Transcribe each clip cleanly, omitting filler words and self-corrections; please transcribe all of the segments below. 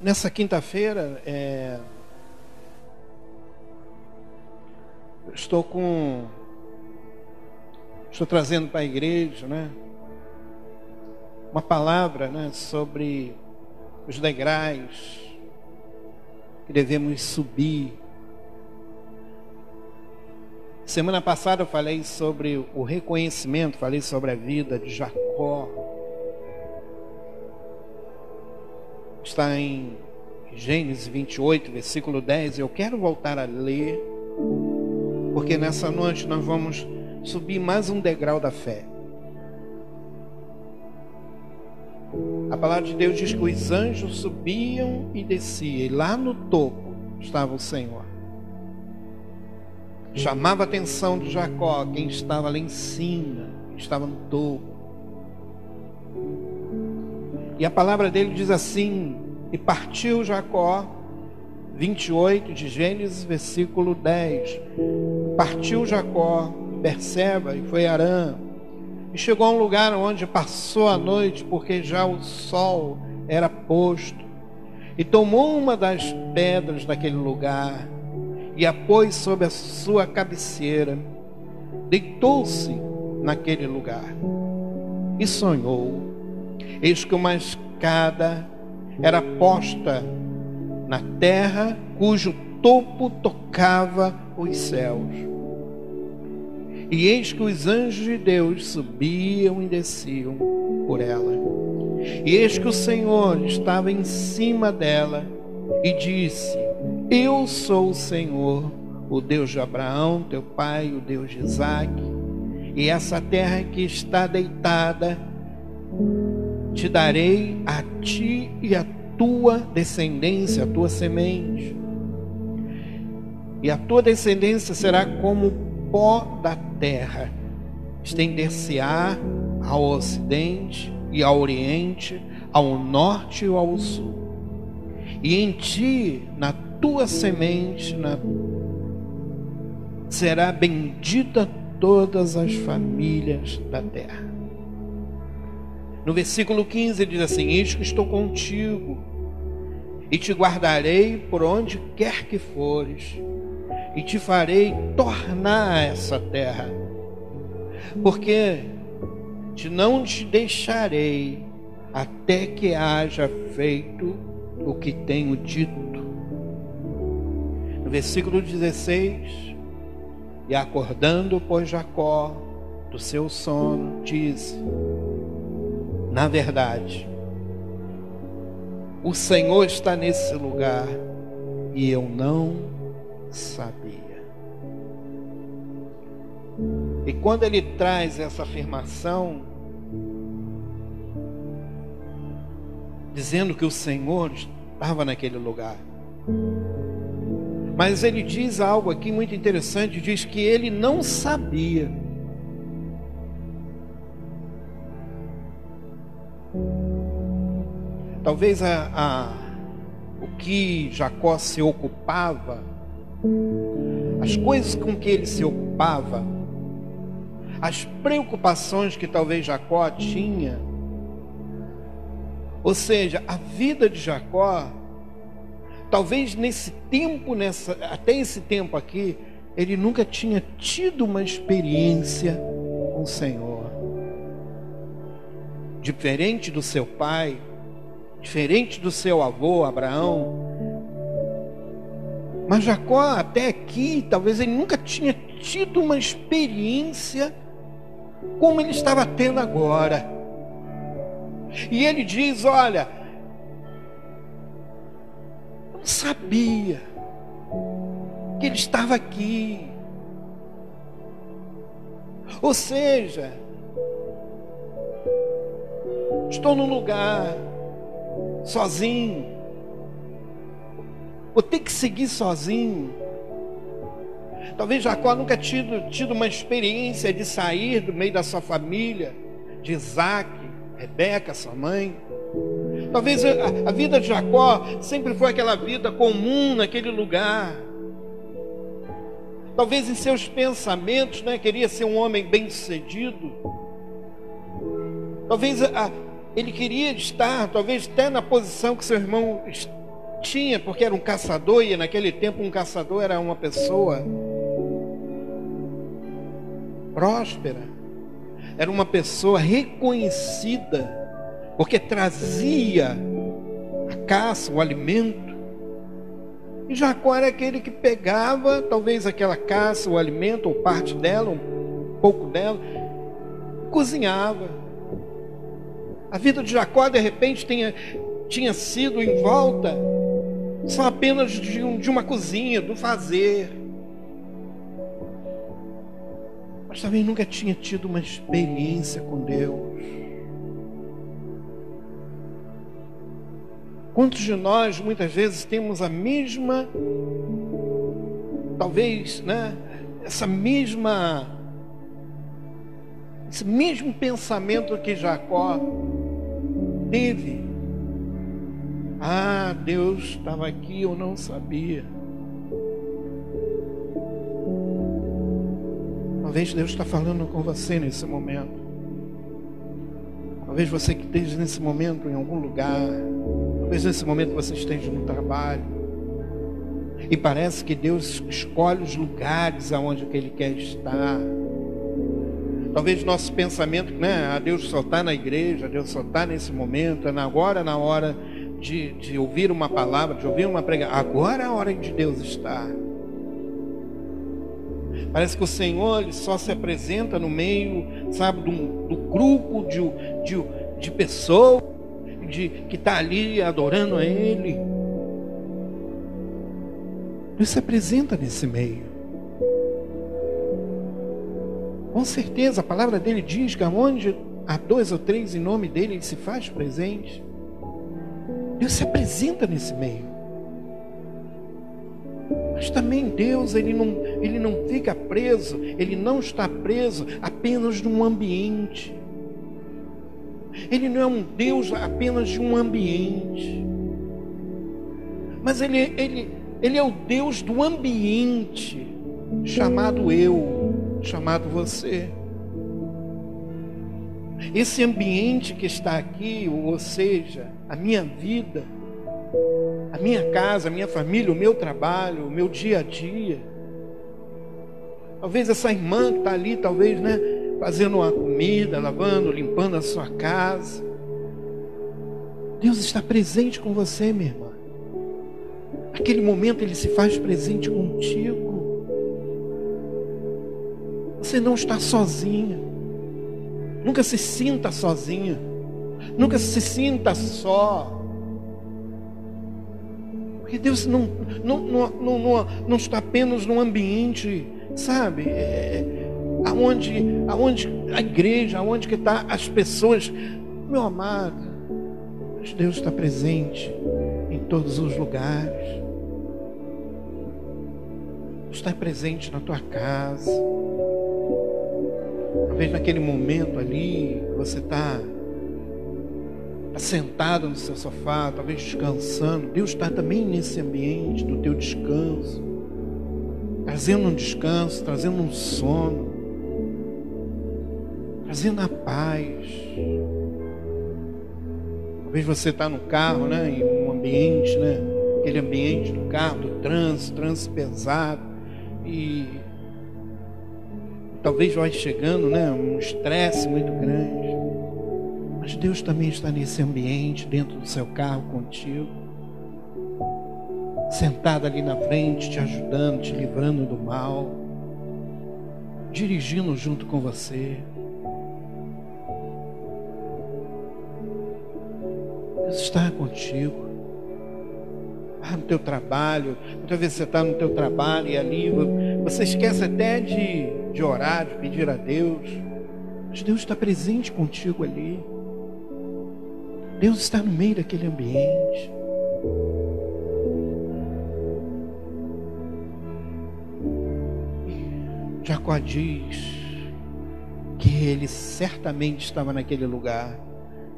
Nessa quinta-feira, estou trazendo para a igreja, né, uma palavra, né, sobre os degraus que devemos subir. Semana passada eu falei sobre o reconhecimento, falei sobre a vida de Jacó. Está em Gênesis 28, versículo 10. Eu quero voltar a ler, porque nessa noite nós vamos subir mais um degrau da fé. A palavra de Deus diz que os anjos subiam e desciam, e lá no topo estava o Senhor. Chamava a atenção de Jacó, quem estava lá em cima, estava no topo. E a palavra dele diz assim: e partiu Jacó, 28 de Gênesis, versículo 10. Partiu Jacó, Berseba, e foi a Harã, e chegou a um lugar onde passou a noite, porque já o sol era posto, e tomou uma das pedras daquele lugar, e a pôs sobre a sua cabeceira, deitou-se naquele lugar, e sonhou. Eis que uma escada era posta na terra, cujo topo tocava os céus. E eis que os anjos de Deus subiam e desciam por ela. E eis que o Senhor estava em cima dela e disse: eu sou o Senhor, o Deus de Abraão, teu pai, o Deus de Isaque. E essa terra que está deitada te darei a ti e a tua descendência, a tua semente. E a tua descendência será como o pó da terra, estender-se-á ao ocidente e ao oriente, ao norte e ao sul. E em ti, na tua semente, será bendita todas as famílias da terra. No versículo 15 ele diz assim: eis que estou contigo, e te guardarei por onde quer que fores, e te farei tornar essa terra, porque não te deixarei até que haja feito o que tenho dito. No versículo 16, e acordando, pois, Jacó do seu sono, disse: na verdade, o Senhor está nesse lugar e eu não sabia. E quando ele traz essa afirmação, dizendo que o Senhor estava naquele lugar, mas ele diz algo aqui muito interessante, diz que ele não sabia. Talvez o que Jacó se ocupava, as coisas com que ele se ocupava, as preocupações que talvez Jacó tinha, ou seja, a vida de Jacó, talvez nesse tempo, até esse tempo aqui, ele nunca tinha tido uma experiência com o Senhor. Diferente do seu pai, diferente do seu avô Abraão. Mas Jacó até aqui, talvez ele nunca tinha tido uma experiência como ele estava tendo agora. E ele diz: olha, eu não sabia que ele estava aqui. Ou seja, estou num lugar sozinho, vou ter que seguir sozinho. Talvez Jacó nunca tido uma experiência de sair do meio da sua família, de Isaque, Rebeca, sua mãe. Talvez a vida de Jacó sempre foi aquela vida comum naquele lugar. Talvez em seus pensamentos, queria ser um homem bem-sucedido. Talvez ele queria estar, talvez até na posição que seu irmão tinha, porque era um caçador, e naquele tempo um caçador era uma pessoa próspera, era uma pessoa reconhecida, porque trazia a caça, o alimento. E Jacó era aquele que pegava, talvez aquela caça, o alimento, ou parte dela, um pouco dela, cozinhava. A vida de Jacó, de repente, tinha sido em volta só apenas de uma cozinha, do fazer. Mas também nunca tinha tido uma experiência com Deus. Quantos de nós, muitas vezes, temos a mesma, talvez, né, esse mesmo pensamento que Jacó teve? Ah, Deus estava aqui, eu não sabia. Talvez Deus está falando com você nesse momento. Talvez você que esteja nesse momento em algum lugar. Talvez nesse momento você esteja no trabalho. E parece que Deus escolhe os lugares aonde que Ele quer estar. Talvez nosso pensamento, né? Deus só está na igreja, Deus só está nesse momento, agora na hora de ouvir uma palavra, de ouvir uma pregação. Agora é a hora de Deus estar. Parece que o Senhor ele só se apresenta no meio, sabe, do grupo de pessoas que está ali adorando a Ele. Deus se apresenta nesse meio. Com certeza, a palavra dele diz que onde há 2 ou 3 em nome dele, Ele se faz presente. Deus se apresenta nesse meio. Mas também Deus, Ele não fica preso, Ele não está preso apenas num ambiente. Ele não é um Deus apenas de um ambiente. Mas Ele é o Deus do ambiente, chamado eu, chamado você. Esse ambiente que está aqui, ou seja, a minha vida, a minha casa, a minha família, o meu trabalho, o meu dia a dia. Talvez essa irmã que está ali, talvez, né, fazendo uma comida, lavando, limpando a sua casa. Deus está presente com você, minha irmã. Naquele momento Ele se faz presente contigo. Você não está sozinha. Nunca se sinta sozinha. Nunca se sinta só. Porque Deus não está apenas num ambiente, sabe? Aonde a igreja, aonde que está as pessoas. Meu amado, mas Deus está presente em todos os lugares. Está presente na tua casa. Talvez naquele momento ali, você está sentado no seu sofá, talvez descansando. Deus está também nesse ambiente do teu descanso, trazendo um descanso, trazendo um sono, trazendo a paz. Talvez você está no carro, né, em um ambiente, né, aquele ambiente do carro, do trânsito pesado, e talvez vai chegando, né, um estresse muito grande. Mas Deus também está nesse ambiente, dentro do seu carro contigo, sentado ali na frente, te ajudando, te livrando do mal, dirigindo junto com você. Deus está contigo. No teu trabalho, muitas vezes você está no teu trabalho e ali você esquece até de orar, de pedir a Deus, mas Deus está presente contigo ali. Deus está no meio daquele ambiente. Jacó diz que ele certamente estava naquele lugar,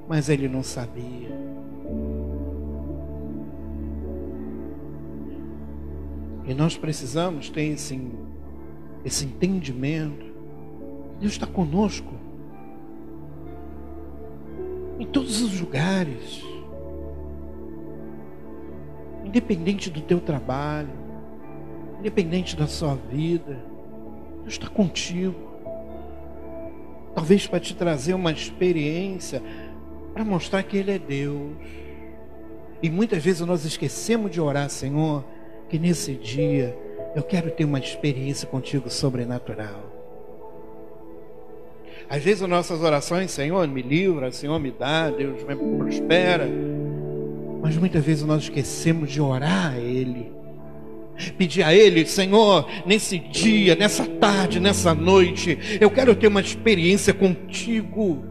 mas ele não sabia. E nós precisamos ter esse entendimento. Deus está conosco em todos os lugares. independente do teu trabalho, independente da sua vida, Deus está contigo. Talvez para te trazer uma experiência, para mostrar que Ele é Deus. E muitas vezes nós esquecemos de orar: Senhor, que nesse dia eu quero ter uma experiência contigo sobrenatural. Às vezes as nossas orações: Senhor, me livra, Senhor, me dá, Deus me prospera. Mas muitas vezes nós esquecemos de orar a Ele. Pedir a Ele: Senhor, nesse dia, nessa tarde, nessa noite, eu quero ter uma experiência contigo.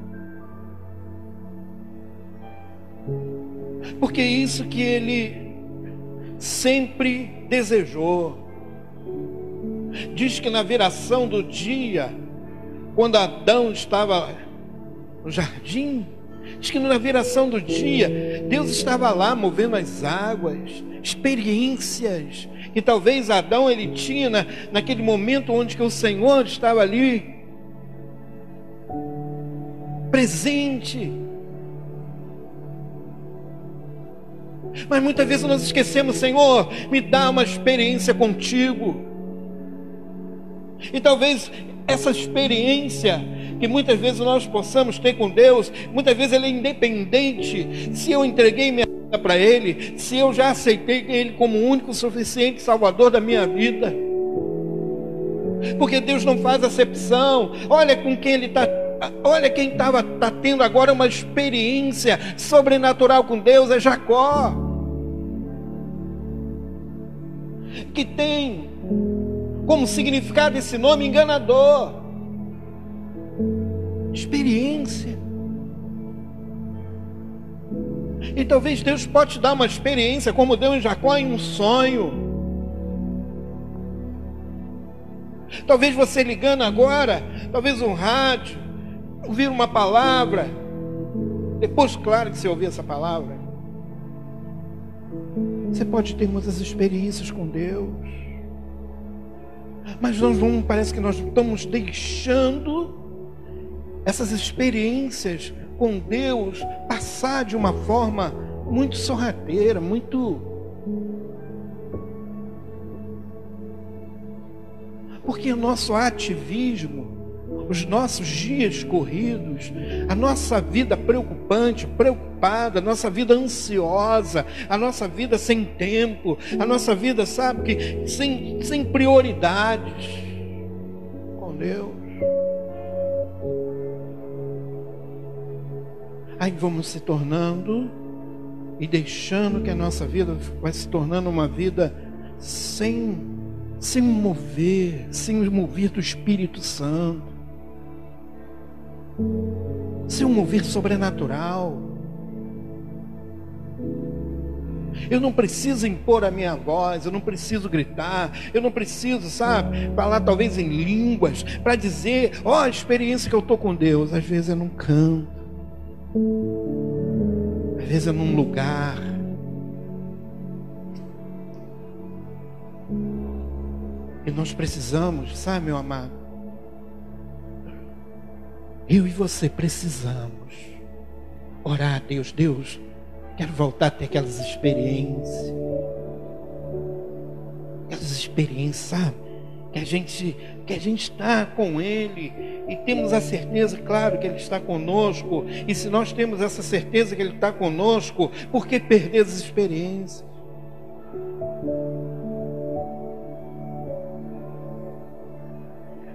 Porque é isso que Ele sempre desejou. Diz que na viração do dia, quando Adão estava no jardim, diz que na viração do dia, Deus estava lá movendo as águas, experiências que talvez Adão ele tinha naquele momento onde que o Senhor estava ali presente. Mas muitas vezes nós esquecemos: Senhor, me dá uma experiência contigo. E talvez essa experiência que muitas vezes nós possamos ter com Deus, muitas vezes Ele é independente. Se eu entreguei minha vida para Ele, se eu já aceitei Ele como o único suficiente Salvador da minha vida. Porque Deus não faz acepção. Olha com quem Ele está. Olha quem está tendo agora uma experiência sobrenatural com Deus, é Jacó, que tem como significado esse nome enganador, experiência. E talvez Deus pode te dar uma experiência como deu em Jacó, em um sonho. Talvez você ligando agora, talvez um rádio, ouvir uma palavra, depois, claro, que você ouvir essa palavra, você pode ter muitas experiências com Deus. Mas parece que nós estamos deixando essas experiências com Deus passar de uma forma muito sorrateira, porque o nosso ativismo, os nossos dias corridos, a nossa vida preocupada, a nossa vida ansiosa, a nossa vida sem tempo, a nossa vida, sabe, que sem prioridades com Deus. Aí vamos se tornando e deixando que a nossa vida vai se tornando uma vida sem o mover do Espírito Santo, sem um mover sobrenatural. Eu não preciso impor a minha voz, eu não preciso gritar, eu não preciso, sabe, falar talvez em línguas para dizer, ó, a experiência que eu estou com Deus. Às vezes é num canto, às vezes é num lugar. E nós precisamos, sabe, meu amado, eu e você precisamos orar a Deus. Deus, quero voltar a ter aquelas experiências, sabe? Que a gente está com Ele e temos a certeza, claro, que Ele está conosco. E se nós temos essa certeza que Ele está conosco, por que perder as experiências?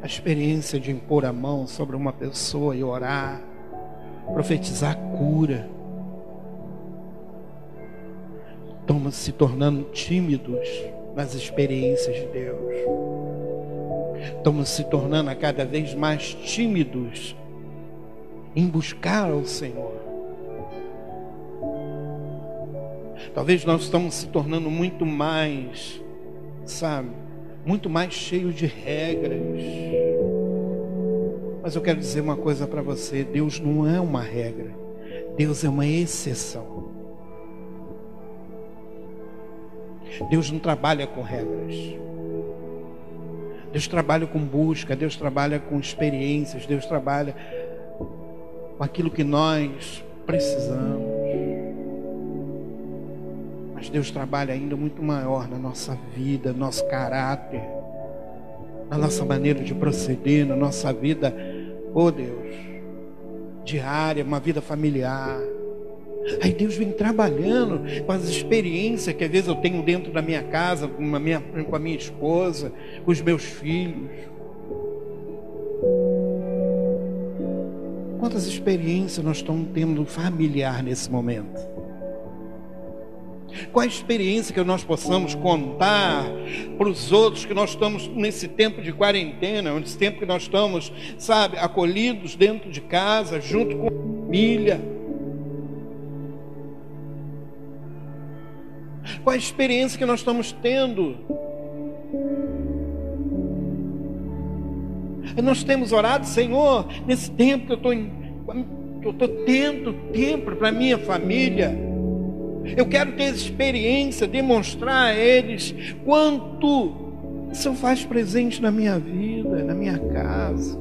A experiência de impor a mão sobre uma pessoa e orar, profetizar cura. Estamos se tornando tímidos nas experiências de Deus. Estamos se tornando a cada vez mais tímidos em buscar ao Senhor. Talvez nós estamos se tornando muito mais, sabe, muito mais cheios de regras. Mas eu quero dizer uma coisa para você: Deus não é uma regra, Deus é uma exceção. Deus não trabalha com regras. Deus trabalha com busca, Deus trabalha com experiências, Deus trabalha com aquilo que nós precisamos. Mas Deus trabalha ainda muito maior na nossa vida, no nosso caráter, na nossa maneira de proceder, na nossa vida, oh Deus, diária, uma vida familiar. Aí Deus vem trabalhando com as experiências que às vezes eu tenho dentro da minha casa, com a minha esposa, com os meus filhos. Quantas experiências nós estamos tendo familiar nesse momento? Qual a experiência que nós possamos contar para os outros, que nós estamos nesse tempo de quarentena, nesse tempo que nós estamos, sabe, acolhidos dentro de casa, junto com a família? Qual a experiência que nós estamos tendo? Nós temos orado, Senhor, nesse tempo que eu estou tendo tempo para a minha família. Eu quero ter essa experiência, demonstrar a eles quanto o Senhor faz presente na minha vida, na minha casa.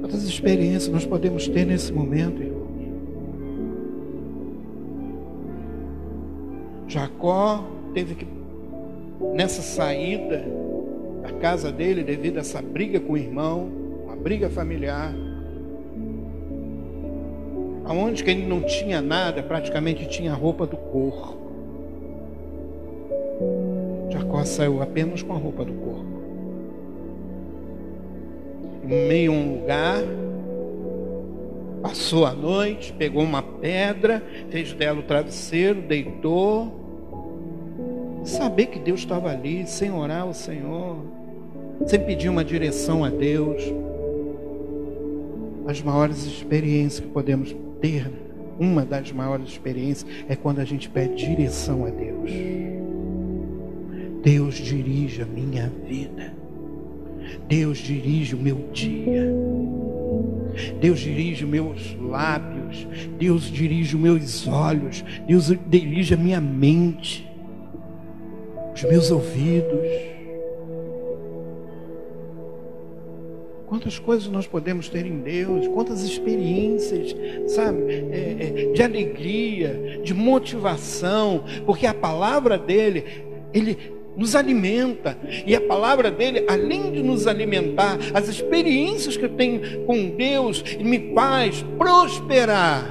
Quantas experiências nós podemos ter nesse momento, irmãos? Jacó teve que, nessa saída da casa dele, devido a essa briga com o irmão, uma briga familiar, aonde que ele não tinha nada, praticamente tinha a roupa do corpo. Jacó saiu apenas com a roupa do corpo. Em meio a um lugar, passou a noite, pegou uma pedra, fez dela o travesseiro, deitou. Saber que Deus estava ali, sem orar ao Senhor, sem pedir uma direção a Deus. As maiores experiências que podemos ter, uma das maiores experiências, é quando a gente pede direção a Deus. Deus dirige a minha vida. Deus dirige o meu dia. Deus dirige os meus lábios. Deus dirige os meus olhos. Deus dirige a minha mente, os meus ouvidos. Quantas coisas nós podemos ter em Deus, quantas experiências, sabe, de alegria, de motivação, porque a palavra dele, ele nos alimenta, e a palavra dele, além de nos alimentar, as experiências que eu tenho com Deus, me faz prosperar.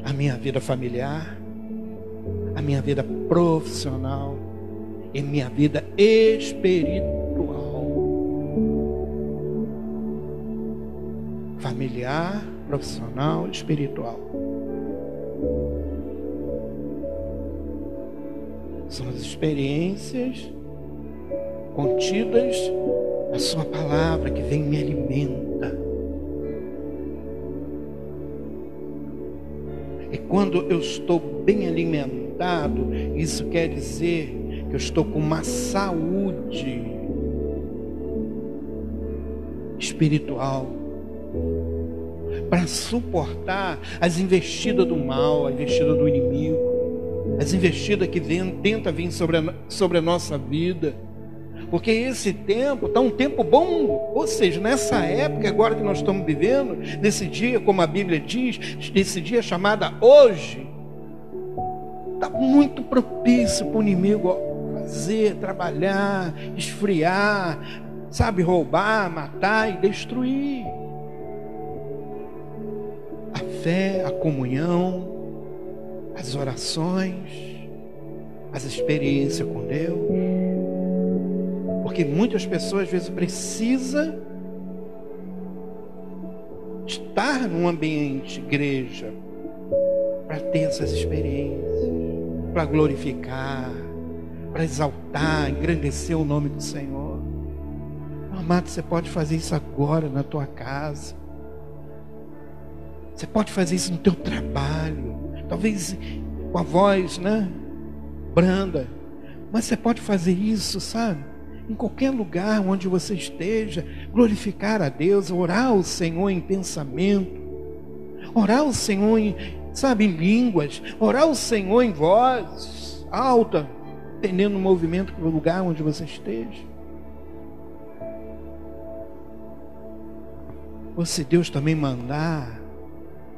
A minha vida familiar, a minha vida profissional e minha vida espiritual. Familiar, profissional, espiritual. São as experiências contidas na sua palavra que vem e me alimenta. E quando eu estou bem alimentado, isso quer dizer que eu estou com uma saúde espiritual para suportar as investidas do mal, a investida do inimigo, as investidas que tenta vir sobre a nossa vida. Porque esse tempo está um tempo bom, ou seja, nessa época agora que nós estamos vivendo, nesse dia, como a Bíblia diz, esse dia chamado hoje, está muito propício para o inimigo fazer, trabalhar, esfriar, sabe, roubar, matar e destruir. A fé, a comunhão, as orações, as experiências com Deus. Porque muitas pessoas às vezes precisam estar num ambiente igreja para ter essas experiências, para glorificar, para exaltar, engrandecer o nome do Senhor. Amado, você pode fazer isso agora na tua casa. Você pode fazer isso no teu trabalho. Talvez com a voz, branda. Mas você pode fazer isso, sabe? Em qualquer lugar onde você esteja, glorificar a Deus, orar ao Senhor em pensamento, orar ao Senhor em línguas, orar ao Senhor em voz alta, entendendo o movimento do lugar onde você esteja. ou se Deus também mandar,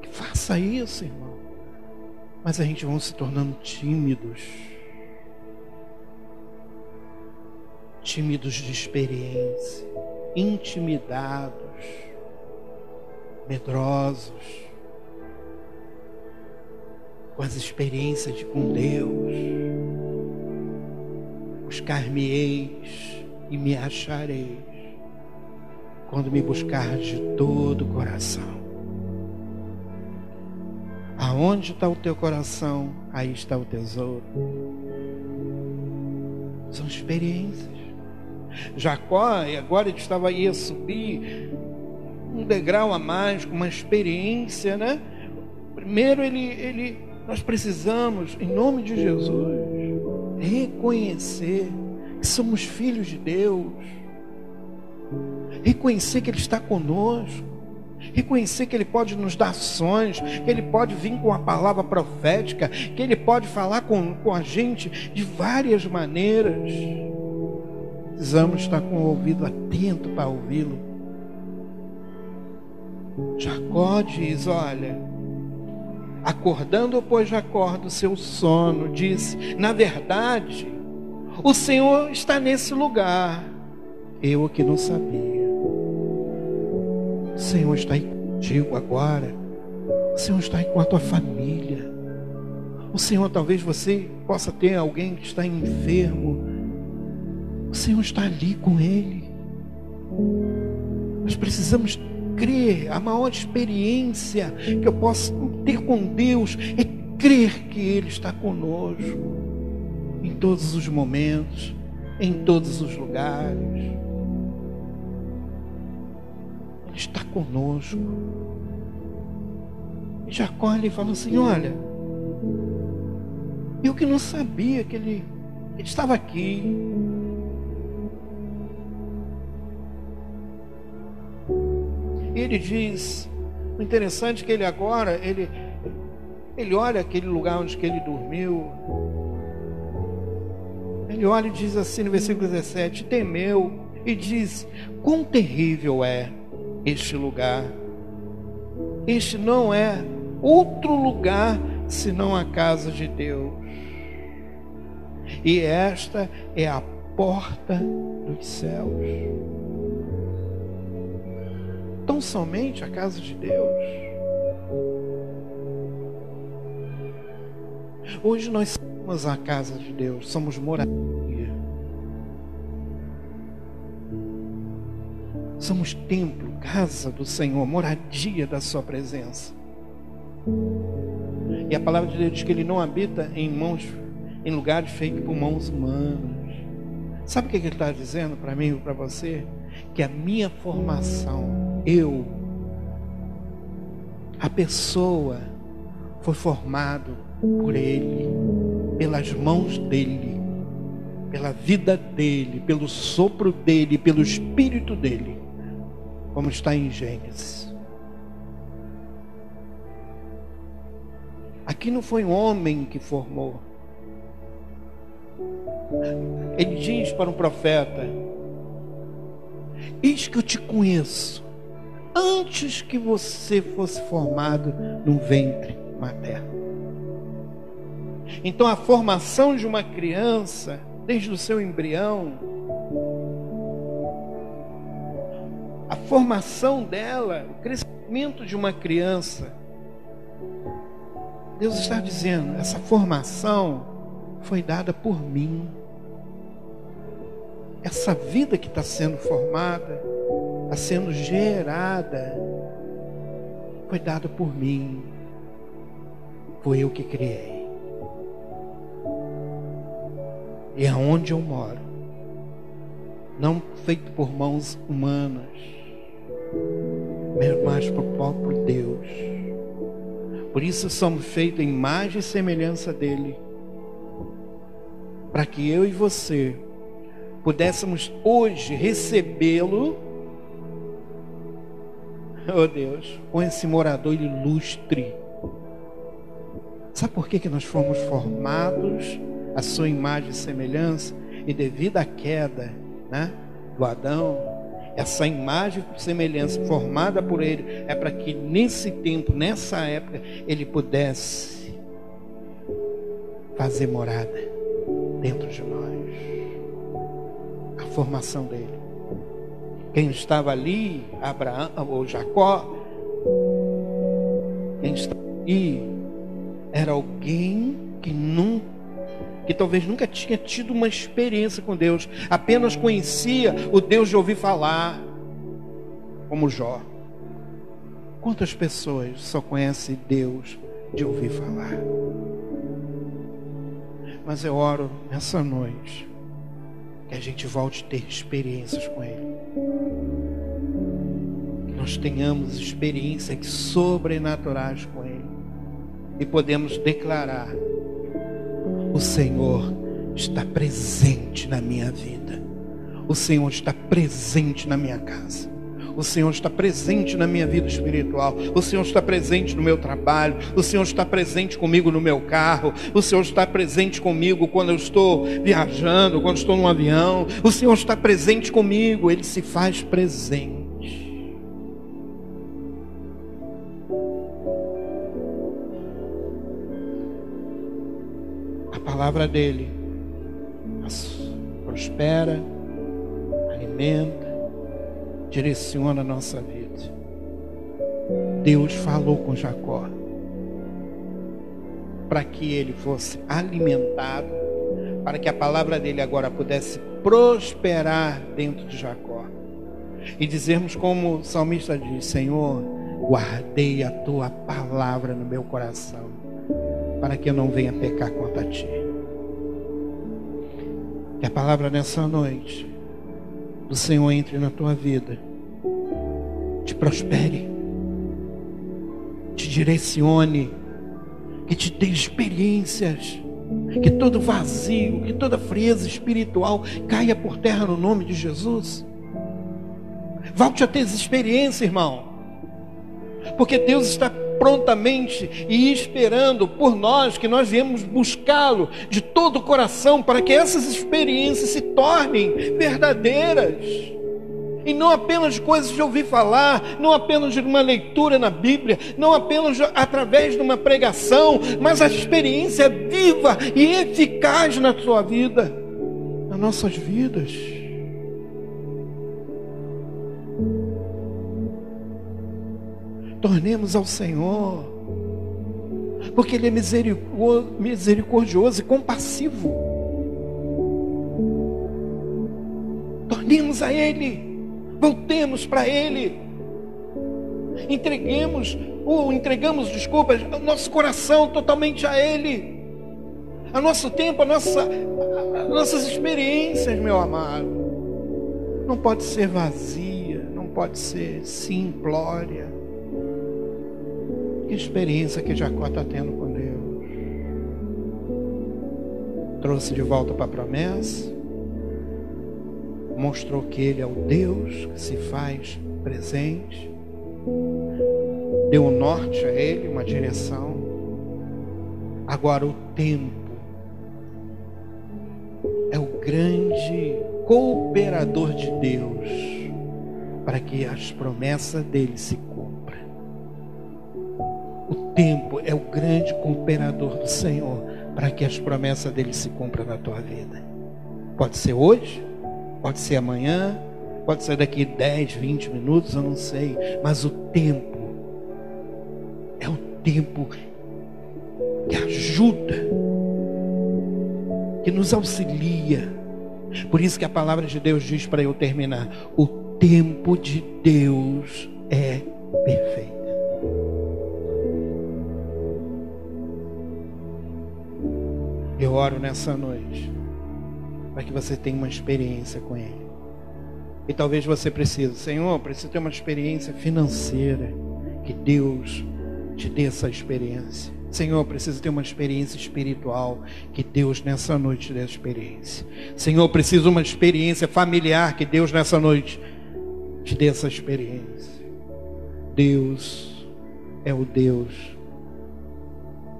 que faça isso, irmão. Mas a gente vai se tornando tímidos de experiência, intimidados, medrosos com as experiências com Deus. Buscar-me-eis e me achareis, quando me buscar de todo o coração. Aonde está o teu coração, aí está o tesouro. São experiências. Jacó, e agora ele ia subir um degrau a mais, com uma experiência, né? Primeiro nós precisamos, em nome de Jesus, reconhecer que somos filhos de Deus, reconhecer que Ele está conosco, reconhecer que Ele pode nos dar sonhos, que Ele pode vir com a palavra profética, que Ele pode falar com a gente de várias maneiras. Precisamos estar com o ouvido atento para ouvi-lo. Jacó diz, olha, acordando, pois Jacó do seu sono, disse, na verdade, o Senhor está nesse lugar. Eu que não sabia. O Senhor está aí contigo agora. O Senhor está aí com a tua família. O Senhor, talvez você possa ter alguém que está enfermo. O Senhor está ali com ele. Nós precisamos crer. A maior experiência que eu posso ter com Deus é crer que Ele está conosco em todos os momentos, em todos os lugares. Ele está conosco. E Jacó, ele falou assim, olha, eu que não sabia que ele estava aqui. E ele diz, o interessante é que ele agora, ele olha aquele lugar onde que ele dormiu. Ele olha e diz assim no versículo 17, temeu e diz, quão terrível é este lugar. Este não é outro lugar senão a casa de Deus. E esta é a porta dos céus. Tão somente a casa de Deus. Hoje nós somos a casa de Deus, somos moradia. Somos templo, casa do Senhor, moradia da sua presença. E a palavra de Deus diz que Ele não habita em lugares feitos por mãos humanas. Sabe o que Ele está dizendo para mim e para você? Que a minha formação, a pessoa foi formado por Ele, pelas mãos dEle, pela vida dEle, pelo sopro dEle, pelo Espírito dEle, como está em Gênesis. Aqui não foi um homem que formou. Ele diz para um profeta, eis que eu te conheço antes que você fosse formado no ventre materno. Então a formação de uma criança, desde o seu embrião, a formação dela, o crescimento de uma criança, Deus está dizendo, essa formação foi dada por mim. Essa vida que está sendo formada, está sendo gerada, foi dada por mim. Foi eu que criei. E é onde eu moro, não feito por mãos humanas, mas por próprio Deus. Por isso somos feitos em imagem e semelhança dEle, para que eu e você pudéssemos hoje recebê-lo, oh Deus, com esse morador ilustre. Sabe por que nós fomos formados à sua imagem e semelhança? E devido à queda, né, do Adão, essa imagem e semelhança formada por Ele, é para que nesse tempo, nessa época, Ele pudesse fazer morada dentro de nós. A formação dele. Quem estava ali, Abraão ou Jacó, quem estava ali era alguém que talvez nunca tinha tido uma experiência com Deus, apenas conhecia o Deus de ouvir falar, como Jó. Quantas pessoas só conhecem Deus de ouvir falar? Mas eu oro nessa noite que a gente volte a ter experiências com Ele, que nós tenhamos experiências sobrenaturais com Ele e podemos declarar: o Senhor está presente na minha vida, o Senhor está presente na minha casa, o Senhor está presente na minha vida espiritual, o Senhor está presente no meu trabalho, o Senhor está presente comigo no meu carro, o Senhor está presente comigo quando eu estou viajando, quando estou num avião, o Senhor está presente comigo, Ele se faz presente. A palavra dele prospera, alimenta, direciona a nossa vida. Deus falou com Jacó para que ele fosse alimentado, para que a palavra dele agora pudesse prosperar dentro de Jacó. E dizermos como o salmista diz: Senhor, guardei a tua palavra no meu coração, para que eu não venha pecar contra ti. Que a palavra nessa noite do Senhor entre na tua vida, te prospere, te direcione, que te dê experiências, que todo vazio, que toda frieza espiritual caia por terra no nome de Jesus. Volte a ter experiência, irmão, porque Deus está prontamente e esperando por nós, que nós viemos buscá-lo de todo o coração, para que essas experiências se tornem verdadeiras, e não apenas de coisas de ouvir falar, não apenas de uma leitura na Bíblia, não apenas através de uma pregação, mas a experiência viva e eficaz na sua vida, nas nossas vidas. Tornemos ao Senhor, porque Ele é misericordioso e compassivo. Tornemos a Ele, voltemos para Ele, entregamos o nosso coração totalmente a Ele, a nosso tempo, as nossas experiências, meu amado, não pode ser vazia, não pode ser simplória. Que experiência que Jacó está tendo com Deus? Trouxe de volta para a promessa, mostrou que Ele é o Deus que se faz presente, deu um norte a Ele, uma direção. Agora o tempo é o grande cooperador de Deus para que as promessas dele se cumpram. O tempo é o grande cooperador do Senhor para que as promessas dele se cumpram na tua vida. Pode ser hoje, pode ser amanhã, pode ser daqui 10, 20 minutos, eu não sei. Mas o tempo é o tempo que ajuda, que nos auxilia. Por isso que a palavra de Deus diz, para eu terminar: o tempo de Deus é perfeito. Eu oro nessa noite para que você tenha uma experiência com Ele. E talvez você precise: Senhor, preciso ter uma experiência financeira. Que Deus te dê essa experiência. Senhor, preciso ter uma experiência espiritual. Que Deus nessa noite te dê a experiência. Senhor, preciso uma experiência familiar. Que Deus nessa noite te dê essa experiência. Deus é o Deus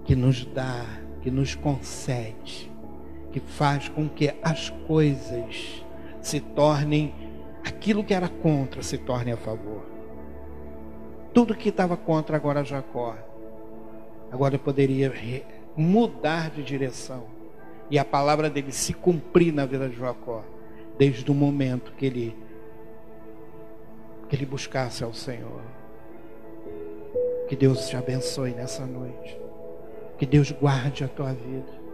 que nos dá, que nos concede, que faz com que as coisas se tornem aquilo que era contra se torne a favor. Tudo que estava contra agora Jacó, agora poderia mudar de direção. E a palavra dele se cumprir na vida de Jacó, desde o momento que ele buscasse ao Senhor. Que Deus te abençoe nessa noite. Que Deus guarde a tua vida.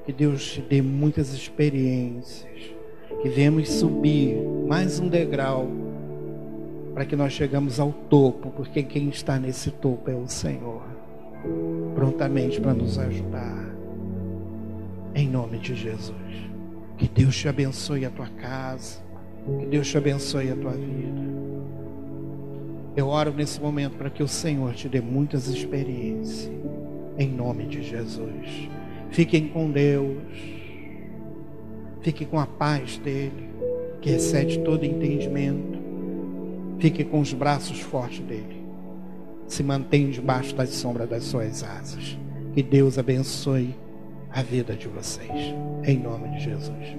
Que Deus te dê muitas experiências. Que venhamos subir mais um degrau para que nós chegamos ao topo, porque quem está nesse topo é o Senhor, prontamente para nos ajudar. Em nome de Jesus. Que Deus te abençoe a tua casa. Que Deus te abençoe a tua vida. Eu oro nesse momento para que o Senhor te dê muitas experiências. Em nome de Jesus. Fiquem com Deus. Fique com a paz dele, que excede todo entendimento. Fique com os braços fortes dele. Se mantenha debaixo da sombra das suas asas. Que Deus abençoe a vida de vocês. Em nome de Jesus.